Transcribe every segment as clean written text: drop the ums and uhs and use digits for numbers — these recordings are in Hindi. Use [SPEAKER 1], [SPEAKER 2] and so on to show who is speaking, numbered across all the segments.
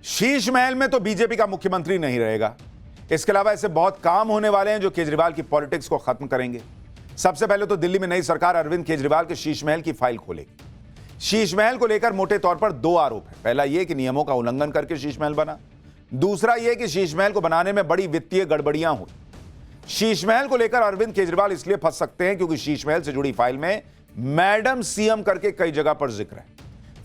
[SPEAKER 1] शीश महल में तो बीजेपी का मुख्यमंत्री नहीं रहेगा। इसके अलावा ऐसे बहुत काम होने वाले हैं जो केजरीवाल की पॉलिटिक्स को खत्म करेंगे। सबसे पहले तो दिल्ली में नई सरकार अरविंद केजरीवाल के शीश महल की फाइल खोलेगी। शीश महल को लेकर मोटे तौर पर दो आरोप है। पहला यह कि नियमों का उल्लंघन करके शीश महल बना, दूसरा यह कि शीश महल को बनाने में बड़ी वित्तीय गड़बड़ियां हुई। शीश महल को लेकर अरविंद केजरीवाल इसलिए फंस सकते हैं क्योंकि शीश महल से जुड़ी फाइल में मैडम सीएम करके कई जगह पर जिक्र है।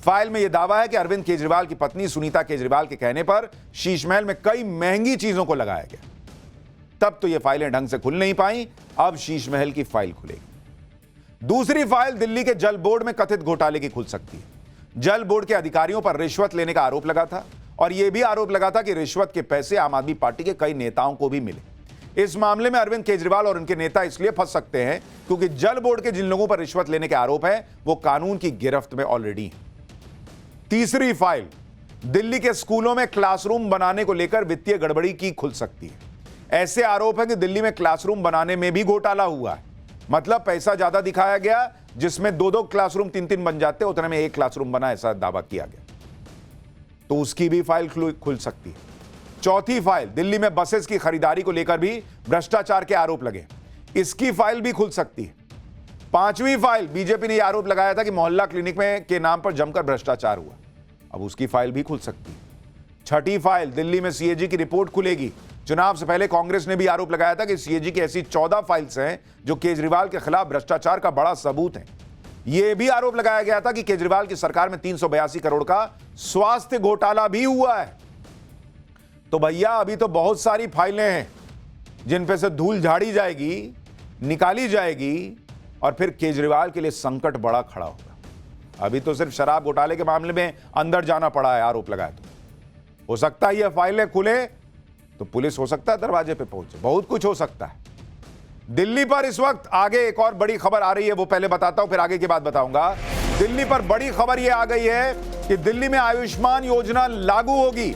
[SPEAKER 1] फाइल में यह दावा है कि अरविंद केजरीवाल की पत्नी सुनीता केजरीवाल के कहने पर शीश महल में कई महंगी चीजों को लगाया गया। तब तो यह फाइलें ढंग से खुल नहीं पाई, अब शीश महल की फाइल खुलेगी। दूसरी फाइल दिल्ली के जल बोर्ड में कथित घोटाले की खुल सकती है। जल बोर्ड के अधिकारियों पर रिश्वत लेने का आरोप लगा था और यह भी आरोप लगा था कि रिश्वत के पैसे आम आदमी पार्टी के कई नेताओं को भी मिले। इस मामले में अरविंद केजरीवाल और उनके नेता इसलिए फंस सकते हैं क्योंकि जल बोर्ड के जिन लोगों पर रिश्वत लेने के आरोप है वो कानून की गिरफ्त में ऑलरेडी है। तीसरी फाइल दिल्ली के स्कूलों में क्लासरूम बनाने को लेकर वित्तीय गड़बड़ी की खुल सकती है। ऐसे आरोप है कि दिल्ली में क्लासरूम बनाने में भी घोटाला हुआ है। मतलब पैसा ज्यादा दिखाया गया, जिसमें दो क्लासरूम तीन बन जाते, उतने में एक क्लासरूम बना, ऐसा दावा किया गया, तो उसकी भी फाइल खुल सकती है। चौथी फाइल दिल्ली में बसेस की खरीदारी को लेकर भी भ्रष्टाचार के आरोप लगे, इसकी फाइल भी खुल सकती है। पांचवी फाइल बीजेपी ने यह आरोप लगाया था कि मोहल्ला क्लिनिक में के नाम पर जमकर भ्रष्टाचार हुआ, अब उसकी फाइल भी खुल सकती है। छठी फाइल दिल्ली में सीएजी की रिपोर्ट खुलेगी। चुनाव से पहले कांग्रेस ने भी आरोप लगाया था कि सीएजी की ऐसी 14 फाइल्स हैं जो केजरीवाल के खिलाफ भ्रष्टाचार का बड़ा सबूत है। यह भी आरोप लगाया गया था कि केजरीवाल की सरकार में 382 करोड़ का स्वास्थ्य घोटाला भी हुआ है। तो भैया अभी तो बहुत सारी फाइलें हैं जिन पे से धूल झाड़ी जाएगी, निकाली जाएगी और फिर केजरीवाल के लिए संकट बड़ा खड़ा होगा। अभी तो सिर्फ शराब घोटाले के मामले में अंदर जाना पड़ा है, आरोप लगाया तो हो सकता है ये फाइलें खुले तो पुलिस हो सकता है दरवाजे पे पहुंचे, बहुत कुछ हो सकता है। दिल्ली पर इस वक्त आगे एक और बड़ी खबर आ रही है, वो पहले बताता हूं फिर आगे की बात बताऊंगा। दिल्ली पर बड़ी खबर यह आ गई है कि दिल्ली में आयुष्मान योजना लागू होगी।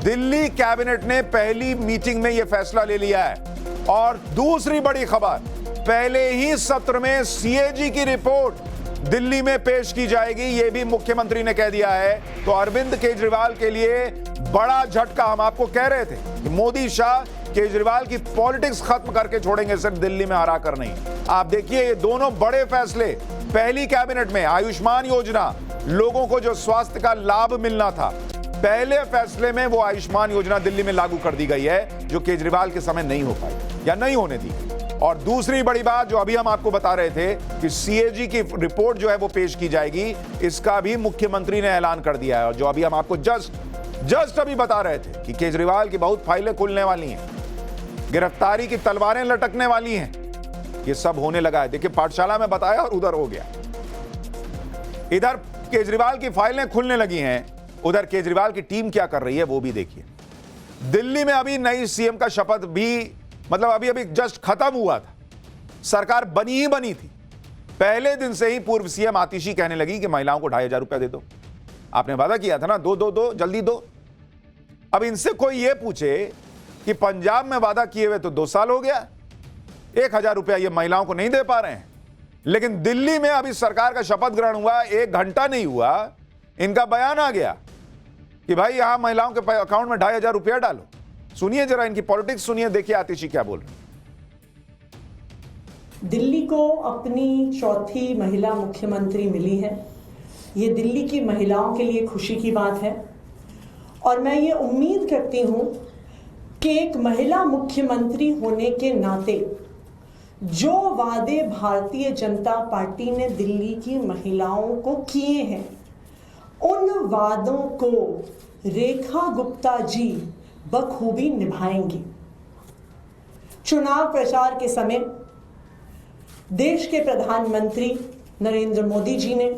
[SPEAKER 1] दिल्ली कैबिनेट ने पहली मीटिंग में यह फैसला ले लिया है। और दूसरी बड़ी खबर, पहले ही सत्र में सीएजी की रिपोर्ट दिल्ली में पेश की जाएगी, यह भी मुख्यमंत्री ने कह दिया है। तो अरविंद केजरीवाल के लिए बड़ा झटका। हम आपको कह रहे थे कि मोदी शाह केजरीवाल की पॉलिटिक्स खत्म करके छोड़ेंगे, सिर्फ दिल्ली में हरा कर नहीं। आप देखिए ये दोनों बड़े फैसले पहली कैबिनेट में। आयुष्मान योजना, लोगों को जो स्वास्थ्य का लाभ मिलना था, पहले फैसले में वो आयुष्मान योजना दिल्ली में लागू कर दी गई है, जो केजरीवाल के समय नहीं हो पाई या नहीं होने दी। और दूसरी बड़ी बात जो अभी हम आपको बता रहे थे कि सीएजी की रिपोर्ट जो है वो पेश की जाएगी, इसका भी मुख्यमंत्री ने ऐलान कर दिया है। और जो अभी हम आपको जस्ट अभी बता रहे थे कि केजरीवाल की बहुत फाइलें खुलने वाली हैं, गिरफ्तारी की तलवारें लटकने वाली हैं, ये सब होने लगा है। देखिए पाठशाला में बताया और उधर हो गया। इधर केजरीवाल की फाइलें खुलने लगी हैं, उधर केजरीवाल की टीम क्या कर रही है वो भी देखिए। दिल्ली में अभी नई सीएम का शपथ भी मतलब अभी जस्ट खत्म हुआ था, सरकार बनी ही बनी थी। पहले दिन से ही पूर्व सीएम आतिशी कहने लगी कि महिलाओं को 2,500 रुपया दे दो। आपने वादा किया था ना, दो जल्दी दो। अब इनसे कोई ये पूछे कि पंजाब में वादा किए हुए तो 2 साल हो गया, 1,000 रुपया ये महिलाओं को नहीं दे पा रहे हैं। लेकिन दिल्ली में अभी सरकार का शपथ ग्रहण हुआ, 1 घंटा नहीं हुआ, इनका बयान आ गया कि भाई यहां महिलाओं के अकाउंट में 2,500 रुपया डालो। सुनिए जरा इनकी पॉलिटिक्स सुनिए, देखिए आतिशी क्या बोल रहे हैं।
[SPEAKER 2] दिल्ली को अपनी चौथी महिला मुख्यमंत्री मिली है। ये दिल्ली की महिलाओं के लिए खुशी की बात है और मैं ये उम्मीद करती हूं कि एक महिला मुख्यमंत्री होने के नाते जो वादे भारतीय जनता पार्टी ने दिल्ली की महिलाओं को किए हैं, उन वादों को रेखा गुप्ता जी बखूबी निभाएंगी। चुनाव प्रचार के समय देश के प्रधानमंत्री नरेंद्र मोदी जी ने,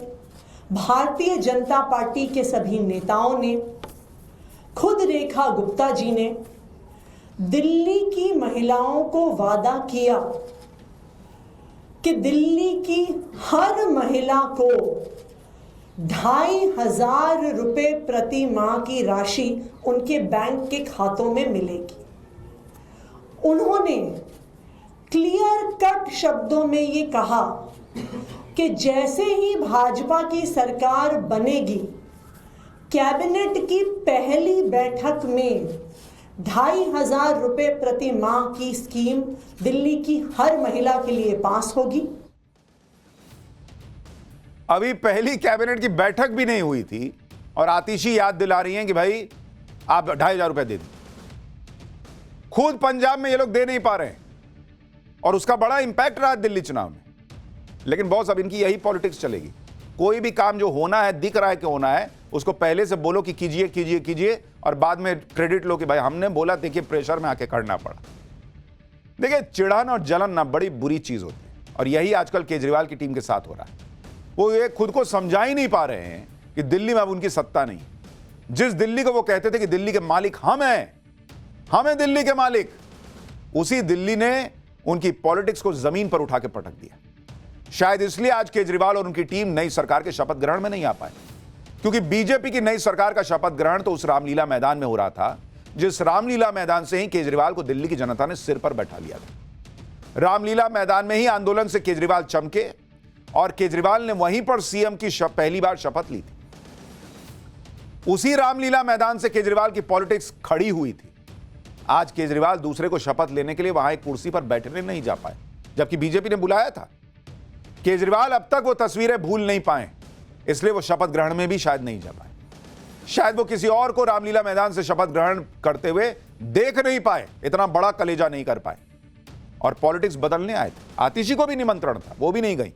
[SPEAKER 2] भारतीय जनता पार्टी के सभी नेताओं ने, खुद रेखा गुप्ता जी ने दिल्ली की महिलाओं को वादा किया कि दिल्ली की हर महिला को 2,500 रुपए प्रति माह की राशि उनके बैंक के खातों में मिलेगी। उन्होंने क्लियर कट शब्दों में ये कहा कि जैसे ही भाजपा की सरकार बनेगी कैबिनेट की पहली बैठक में 2,500 रुपए प्रति माह की स्कीम दिल्ली की हर महिला के लिए पास होगी।
[SPEAKER 1] अभी पहली कैबिनेट की बैठक भी नहीं हुई थी और आतिशी याद दिला रही हैं कि भाई आप 2,500 रुपए दे दें। खुद पंजाब में ये लोग दे नहीं पा रहे हैं और उसका बड़ा इंपैक्ट रहा दिल्ली चुनाव में। लेकिन बॉस, अब इनकी यही पॉलिटिक्स चलेगी। कोई भी काम जो होना है, दिख रहा है कि होना है, उसको पहले से बोलो कि कीजिए कीजिए कीजिए और बाद में क्रेडिट लो कि भाई हमने बोला, देखिए प्रेशर में आके करना पड़ा। देखिए, चिढ़न और जलन ना बड़ी बुरी चीज होती है और यही आजकल केजरीवाल की टीम के साथ हो रहा है। वो ये खुद को समझा ही नहीं पा रहे हैं कि दिल्ली में अब उनकी सत्ता नहीं। जिस दिल्ली को वो कहते थे कि दिल्ली के मालिक हम हैं दिल्ली के मालिक, उसी दिल्ली ने उनकी पॉलिटिक्स को जमीन पर उठा के पटक दिया। शायद इसलिए आज केजरीवाल और उनकी टीम नई सरकार के शपथ ग्रहण में नहीं आ पाए, क्योंकि बीजेपी की नई सरकार का शपथ ग्रहण तो उस रामलीला मैदान में हो रहा था, जिस रामलीला मैदान से ही केजरीवाल को दिल्ली की जनता ने सिर पर बैठा लिया था। रामलीला मैदान में ही आंदोलन से केजरीवाल चमके और केजरीवाल ने वहीं पर सीएम की पहली बार शपथ ली थी। उसी रामलीला मैदान से केजरीवाल की पॉलिटिक्स खड़ी हुई थी। आज केजरीवाल दूसरे को शपथ लेने के लिए वहां एक कुर्सी पर बैठने नहीं जा पाए, जबकि बीजेपी ने बुलाया था। केजरीवाल अब तक वो तस्वीरें भूल नहीं पाए, इसलिए वो शपथ ग्रहण में भी शायद नहीं जा पाए। शायद वो किसी और को रामलीला मैदान से शपथ ग्रहण करते हुए देख नहीं पाए, इतना बड़ा कलेजा नहीं कर पाए और पॉलिटिक्स बदलने आए थे। आतिशी को भी निमंत्रण था, वो भी नहीं गई।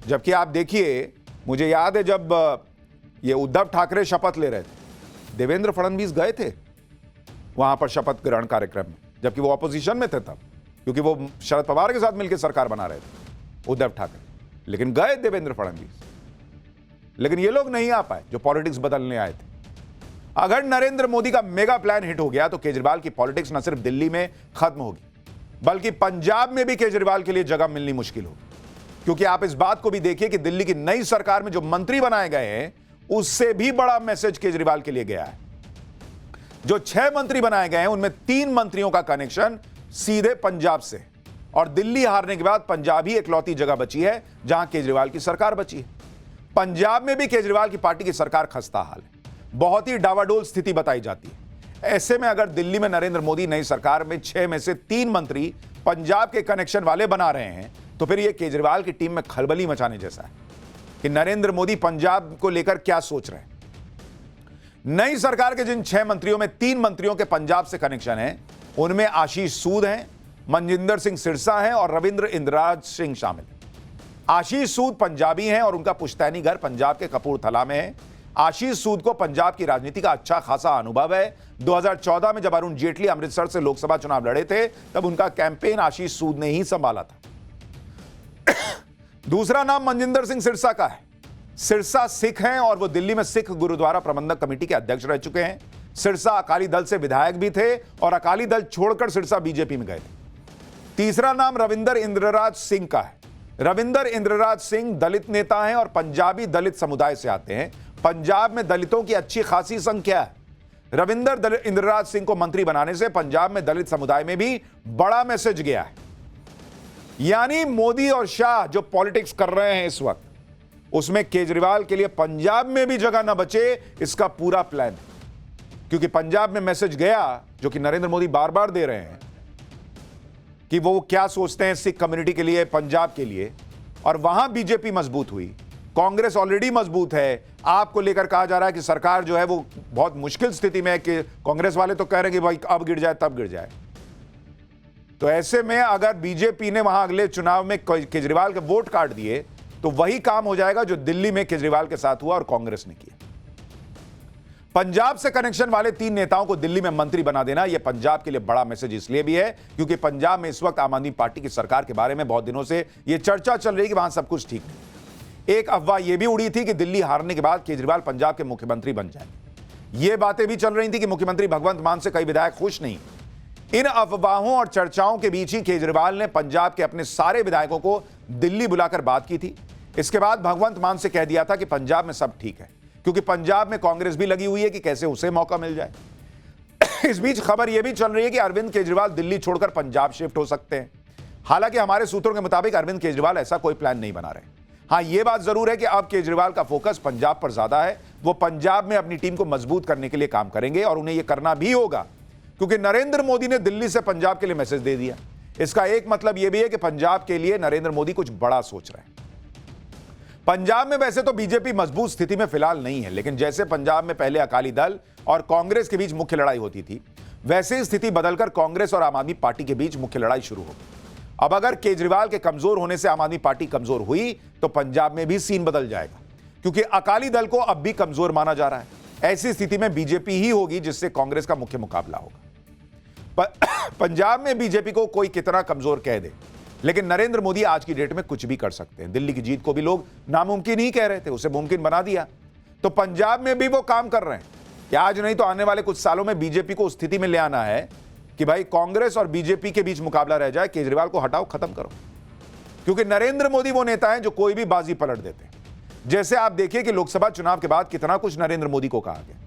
[SPEAKER 1] जबकि आप देखिए, मुझे याद है जब ये उद्धव ठाकरे शपथ ले रहे थे, देवेंद्र फडणवीस गए थे वहां पर शपथ ग्रहण कार्यक्रम में, जबकि वो ऑपोजिशन में थे तब, क्योंकि वो शरद पवार के साथ मिलकर सरकार बना रहे थे उद्धव ठाकरे, लेकिन गए देवेंद्र फडणवीस। लेकिन ये लोग नहीं आ पाए जो पॉलिटिक्स बदलने आए थे। अगर नरेंद्र मोदी का मेगा प्लान हिट हो गया तो केजरीवाल की पॉलिटिक्स न सिर्फ दिल्ली में खत्म होगी, बल्कि पंजाब में भी केजरीवाल के लिए जगह मिलनी मुश्किल होगी। क्योंकि आप इस बात को भी देखिए कि दिल्ली की नई सरकार में जो मंत्री बनाए गए हैं, उससे भी बड़ा मैसेज केजरीवाल के लिए गया है। जो 6 मंत्री बनाए गए हैं, उनमें 3 मंत्रियों का कनेक्शन सीधे पंजाब से, और दिल्ली हारने के बाद पंजाब ही इकलौती जगह बची है जहां केजरीवाल की सरकार बची है। पंजाब में भी केजरीवाल की पार्टी की सरकार खस्ता हाल है, बहुत ही डावाडोल स्थिति बताई जाती है। ऐसे में अगर दिल्ली में नरेंद्र मोदी नई सरकार में 6 में से 3 मंत्री पंजाब के कनेक्शन वाले बना रहे हैं, तो फिर यह केजरीवाल की टीम में खलबली मचाने जैसा है कि नरेंद्र मोदी पंजाब को लेकर क्या सोच रहे हैं। नई सरकार के जिन 6 मंत्रियों में 3 मंत्रियों के पंजाब से कनेक्शन है, उनमें आशीष सूद हैं, मनजिंदर सिंह सिरसा हैं और रविंद्र इंद्रराज सिंह शामिल हैं। आशीष सूद पंजाबी हैं और उनका पुश्तैनी घर पंजाब के कपूरथला में है। आशीष सूद को पंजाब की राजनीति का अच्छा खासा अनुभव है। 2014 में जब अरुण जेटली अमृतसर से लोकसभा चुनाव लड़े थे, तब उनका कैंपेन आशीष सूद ने ही संभाला था। दूसरा नाम मनजिंदर सिंह सिरसा का है। सिरसा सिख हैं और वो दिल्ली में सिख गुरुद्वारा प्रबंधक कमेटी के अध्यक्ष रह चुके हैं। सिरसा अकाली दल से विधायक भी थे और अकाली दल छोड़कर सिरसा बीजेपी में गए थे। तीसरा नाम रविंदर इंद्रराज सिंह का है। रविंदर इंद्रराज सिंह दलित नेता हैं और पंजाबी दलित समुदाय से आते हैं। पंजाब में दलितों की अच्छी खासी संख्या है। रविंदर इंद्रराज सिंह को मंत्री बनाने से पंजाब में दलित समुदाय में भी बड़ा मैसेज गया है। यानी मोदी और शाह जो पॉलिटिक्स कर रहे हैं इस वक्त, उसमें केजरीवाल के लिए पंजाब में भी जगह न बचे, इसका पूरा प्लान है। क्योंकि पंजाब में मैसेज गया जो कि नरेंद्र मोदी बार बार दे रहे हैं कि वो क्या सोचते हैं सिख कम्युनिटी के लिए, पंजाब के लिए, और वहां बीजेपी मजबूत हुई। कांग्रेस ऑलरेडी मजबूत है। आपको लेकर कहा जा रहा है कि सरकार जो है वो बहुत मुश्किल स्थिति में है, कि कांग्रेस वाले तो कह रहे हैं कि भाई अब गिर जाए तब गिर जाए। तो ऐसे में अगर बीजेपी ने वहां अगले चुनाव में केजरीवाल के वोट काट दिए, तो वही काम हो जाएगा जो दिल्ली में केजरीवाल के साथ हुआ और कांग्रेस ने किया। पंजाब से कनेक्शन वाले 3 नेताओं को दिल्ली में मंत्री बना देना, यह पंजाब के लिए बड़ा मैसेज इसलिए भी है क्योंकि पंजाब में इस वक्त आम आदमी पार्टी की सरकार के बारे में बहुत दिनों से यह चर्चा चल रही है कि वहां सब कुछ ठीक नहीं। एक अफवाह यह भी उड़ी थी कि दिल्ली हारने के बाद केजरीवाल पंजाब के मुख्यमंत्री बन जाएंगे। यह बातें भी चल रही थी कि मुख्यमंत्री भगवंत मान से कई विधायक खुश नहीं। इन अफवाहों और चर्चाओं के बीच ही केजरीवाल ने पंजाब के अपने सारे विधायकों को दिल्ली बुलाकर बात की थी। इसके बाद भगवंत मान से कह दिया था कि पंजाब में सब ठीक है, क्योंकि पंजाब में कांग्रेस भी लगी हुई है कि कैसे उसे मौका मिल जाए। इस बीच खबर यह भी चल रही है कि अरविंद केजरीवाल दिल्ली छोड़कर पंजाब शिफ्ट हो सकते हैं। हालांकि हमारे सूत्रों के मुताबिक अरविंद केजरीवाल ऐसा कोई प्लान नहीं बना रहे। हां, यह बात जरूर है कि अब केजरीवाल का फोकस पंजाब पर ज्यादा है। वो पंजाब में अपनी टीम को मजबूत करने के लिए काम करेंगे और उन्हें यह करना भी होगा, क्योंकि नरेंद्र मोदी ने दिल्ली से पंजाब के लिए मैसेज दे दिया। इसका एक मतलब यह भी है कि पंजाब के लिए नरेंद्र मोदी कुछ बड़ा सोच रहे हैं। पंजाब में वैसे तो बीजेपी मजबूत स्थिति में फिलहाल नहीं है, लेकिन जैसे पंजाब में पहले अकाली दल और कांग्रेस के बीच मुख्य लड़ाई होती थी, वैसे ही स्थिति बदलकर कांग्रेस और आम आदमी पार्टी के बीच मुख्य लड़ाई शुरू हो गई। अब अगर केजरीवाल के कमजोर होने से आम आदमी पार्टी कमजोर हुई तो पंजाब में भी सीन बदल जाएगा, क्योंकि अकाली दल को अब भी कमजोर माना जा रहा है। ऐसी स्थिति में बीजेपी ही होगी जिससे कांग्रेस का मुख्य मुकाबला होगा। पंजाब में बीजेपी को कोई कितना कमजोर कह दे, लेकिन नरेंद्र मोदी आज की डेट में कुछ भी कर सकते हैं। दिल्ली की जीत को भी लोग नामुमकिन ही कह रहे थे, उसे मुमकिन बना दिया। तो पंजाब में भी वो काम कर रहे हैं कि आज नहीं तो आने वाले कुछ सालों में बीजेपी को उस स्थिति में ले आना है कि भाई कांग्रेस और बीजेपी के बीच मुकाबला रह जाए, केजरीवाल को हटाओ, खत्म करो। क्योंकि नरेंद्र मोदी वो नेता हैं जो कोई भी बाजी पलट देते हैं। जैसे आप देखिए कि लोकसभा चुनाव के बाद कितना कुछ नरेंद्र मोदी को कहा गया,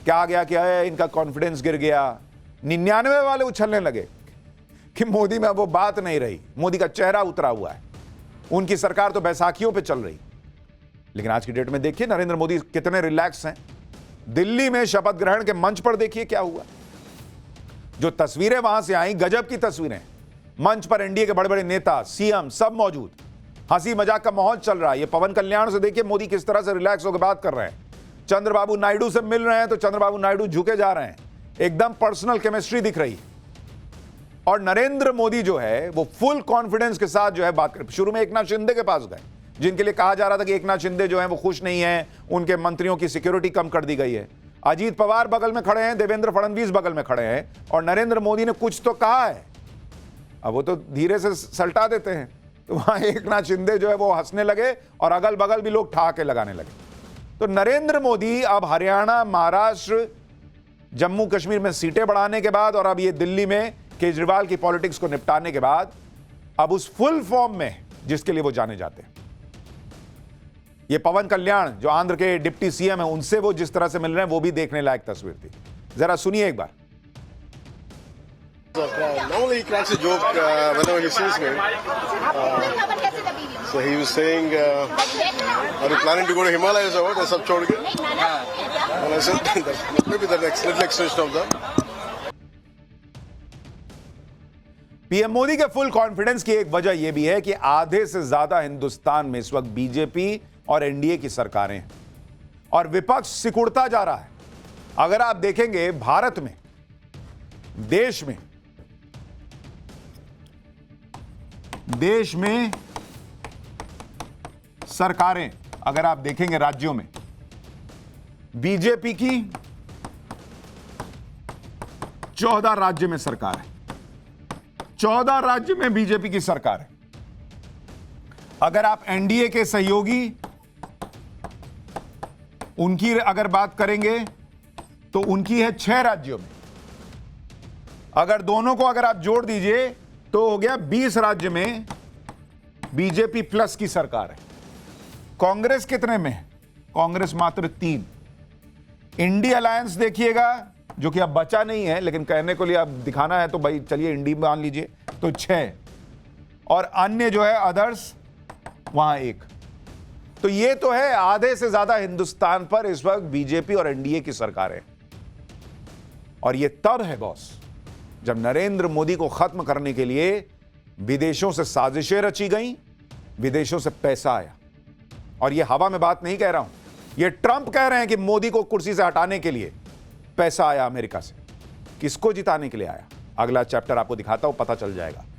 [SPEAKER 1] क्या गया, क्या है, इनका कॉन्फिडेंस गिर गया। 99 वाले उछलने लगे कि मोदी में वो बात नहीं रही, मोदी का चेहरा उतरा हुआ है, उनकी सरकार तो बैसाखियों पे चल रही। लेकिन आज की डेट में देखिए नरेंद्र मोदी कितने रिलैक्स हैं। दिल्ली में शपथ ग्रहण के मंच पर देखिए क्या हुआ। जो तस्वीरें वहां से आई, गजब की तस्वीरें। मंच पर एनडीए के बड़े बड़े नेता, सीएम सब मौजूद, हंसी मजाक का माहौल चल रहा है। ये पवन कल्याण से देखिए मोदी किस तरह से रिलैक्स होकर बात कर रहे हैं। चंद्रबाबू नायडू से मिल रहे हैं तो चंद्रबाबू नायडू झुके जा रहे हैं, एकदम पर्सनल केमिस्ट्री दिख रही है। और नरेंद्र मोदी जो है वो फुल कॉन्फिडेंस के साथ जो है बात कर। शुरू में एकनाथ शिंदे के पास गए, जिनके लिए कहा जा रहा था कि एकनाथ शिंदे जो है वो खुश नहीं है, उनके मंत्रियों की सिक्योरिटी कम कर दी गई है। अजीत पवार बगल में खड़े हैं, देवेंद्र फडणवीस बगल में खड़े हैं, और नरेंद्र मोदी ने कुछ तो कहा है। अब वो तो धीरे से सल्टा देते हैं, तो वहां एकनाथ शिंदे जो है वो हंसने लगे और अगल बगल भी लोग ठहाके लगाने लगे। तो नरेंद्र मोदी अब हरियाणा, महाराष्ट्र, जम्मू कश्मीर में सीटें बढ़ाने के बाद और अब ये दिल्ली में केजरीवाल की पॉलिटिक्स को निपटाने के बाद अब उस फुल फॉर्म में जिसके लिए वो जाने जाते हैं। ये पवन कल्याण जो आंध्र के डिप्टी सीएम है, उनसे वो जिस तरह से मिल रहे हैं वो भी देखने लायक तस्वीर थी। जरा सुनिए एक बार।
[SPEAKER 3] Normally he cracks a joke whenever he sees me. So he was saying, "Are you planning to go to Himalayas or what?" I said, "छोड़ के." And I said, "Maybe the next little extension of that."
[SPEAKER 1] PM Modi के फुल कॉन्फिडेंस की एक वजह यह भी है कि आधे से ज्यादा हिंदुस्तान में इस वक्त बीजेपी और एनडीए की सरकारें हैं और विपक्ष सिकुड़ता जा रहा है। अगर आप देखेंगे भारत में, देश में सरकारें अगर आप देखेंगे राज्यों में, बीजेपी की 14 राज्य में सरकार है, 14 राज्य में बीजेपी की सरकार है। अगर आप एनडीए के सहयोगी उनकी अगर बात करेंगे तो उनकी है 6 राज्यों में। अगर दोनों को अगर आप जोड़ दीजिए तो हो गया 20 राज्य में बीजेपी प्लस की सरकार है। कांग्रेस कितने में है? कांग्रेस मात्र 3। इंडी अलायंस देखिएगा जो कि अब बचा नहीं है, लेकिन कहने को लिए अब दिखाना है तो भाई चलिए इंडी मान लीजिए, तो 6, और अन्य जो है अदर्स वहां 1। तो ये तो है आधे से ज्यादा हिंदुस्तान पर इस वक्त बीजेपी और एनडीए की सरकार है। और ये तब है बॉस जब नरेंद्र मोदी को खत्म करने के लिए विदेशों से साजिशें रची गई, विदेशों से पैसा आया। और ये हवा में बात नहीं कह रहा हूं, ये ट्रंप कह रहे हैं कि मोदी को कुर्सी से हटाने के लिए पैसा आया अमेरिका से। किसको जिताने के लिए आया? अगला चैप्टर आपको दिखाता हूं, पता चल जाएगा।